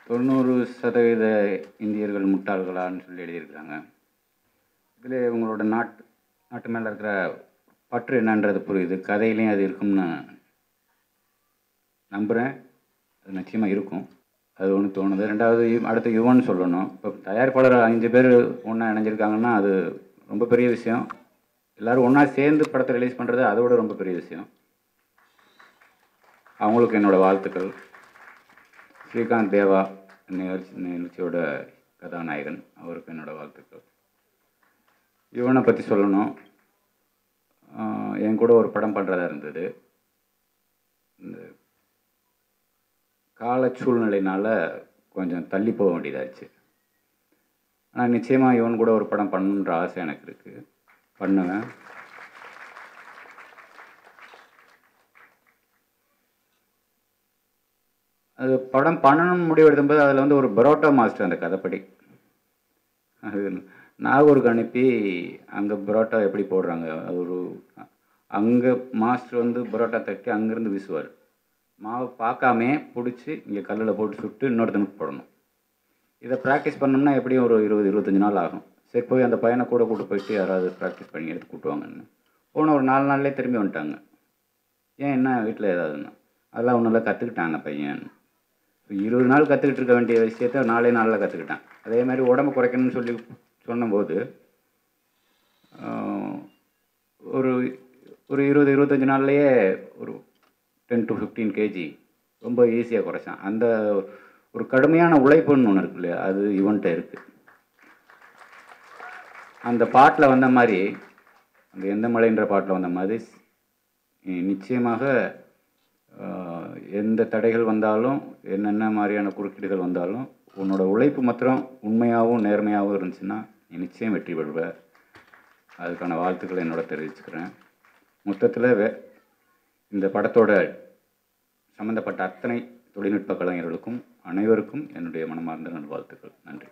90% இந்தியர்கள் முட்டாள்களான்னு சொல்லி எழுதியிருக்கிறாங்க. இதில் இவங்களோட நாட்டு மேலே இருக்கிற பற்று என்னன்றது புரியுது. கதையிலையும் அது இருக்கும்னு நம்புகிறேன். அது நிச்சயமாக இருக்கும். அது ஒன்று தோணுது. ரெண்டாவது, அடுத்து யுவன் சொல்லணும். இப்போ தயாரிப்பாளர் 5 பேர் ஒன்றா இணைஞ்சிருக்காங்கன்னா அது ரொம்ப பெரிய விஷயம். எல்லோரும் ஒன்றா சேர்ந்து படத்தை ரிலீஸ் பண்ணுறது அதை விட ரொம்ப பெரிய விஷயம். அவங்களுக்கு என்னோடய வாழ்த்துக்கள். ஸ்ரீகாந்த் தேவா நிகழ்ச்சியோட கதாநாயகன், அவருக்கு என்னோடய வாழ்த்துக்கள். யுவனை பற்றி சொல்லணும். என் கூட ஒரு படம் பண்ணுறதா இருந்தது. இந்த கால சூழ்நிலையினால் கொஞ்சம் தள்ளி போக வேண்டியதாச்சு. ஆனால் நிச்சயமாக யுவன் கூட ஒரு படம் பண்ணணுன்ற ஆசை எனக்கு இருக்குது. பண்ணுவேன். அது படம் பண்ணணும்னு முடிவு எடுக்கும்போது அதில் வந்து ஒரு பரோட்டா மாஸ்டர் அந்த கதைப்படி அது நாகூருக்கு அனுப்பி அங்கே பரோட்டா எப்படி போடுறாங்க, அது ஒரு அங்கே மாஸ்டர் வந்து பரோட்டா தட்டி அங்கேருந்து வீசுவார். மாவு பார்க்காமே பிடிச்சி இங்கே கல்லில் போட்டு சுட்டு இன்னொருத்தனுக்கு போடணும். இதை ப்ராக்டிஸ் பண்ணோம்னா எப்படியும் ஒரு 20-25 நாள் ஆகும். சரி, போய் அந்த பையனை கூட கூட்டு போயிட்டு யாராவது ப்ராக்டிஸ் பண்ணி எடுத்து கூட்டுவாங்கன்னு போன ஒரு 4 நாள்லேயே திரும்பி வந்துட்டாங்க. ஏன், என்ன வீட்டில் ஏதாவதுன்னா, அதெல்லாம் ஒன்றும் இல்லை, கற்றுக்கிட்டாங்க பையன். 20 நாள் கற்றுக்கிட்டு இருக்க வேண்டிய விஷயத்த 4 நாளில் கற்றுக்கிட்டான். அதே மாதிரி உடம்பு குறைக்கணும்னு சொல்லி சொன்னபோது ஒரு 20-25 நாள்லேயே ஒரு 10 to 15 kg ரொம்ப ஈஸியாக குறைச்சான். அந்த ஒரு கடுமையான உழைப்புன்னு ஒன்று இருக்கு இல்லையா, அது இவன்கிட்ட இருக்குது. அந்த பாட்டில் வந்த மாதிரி, அந்த எந்த மலைன்ற பாட்டில் வந்த மாதிரி நிச்சயமாக எந்த தடைகள் வந்தாலும், என்னென்ன மாதிரியான குறுக்கீடுகள் வந்தாலும், உன்னோட உழைப்பு மாத்திரம் உண்மையாகவும் நேர்மையாகவும் இருந்துச்சுன்னா நீ நிச்சயம் வெற்றி பெறுவ. அதுக்கான வாழ்த்துக்களை என்னோட தெரிவிச்சுக்கிறேன். மொத்தத்தில் இந்த படத்தோட சம்மந்தப்பட்ட அத்தனை தொழில்நுட்ப கலைஞர்களுக்கும் அனைவருக்கும் என்னுடைய மனமார்ந்த நல்வாழ்த்துக்கள். நன்றி.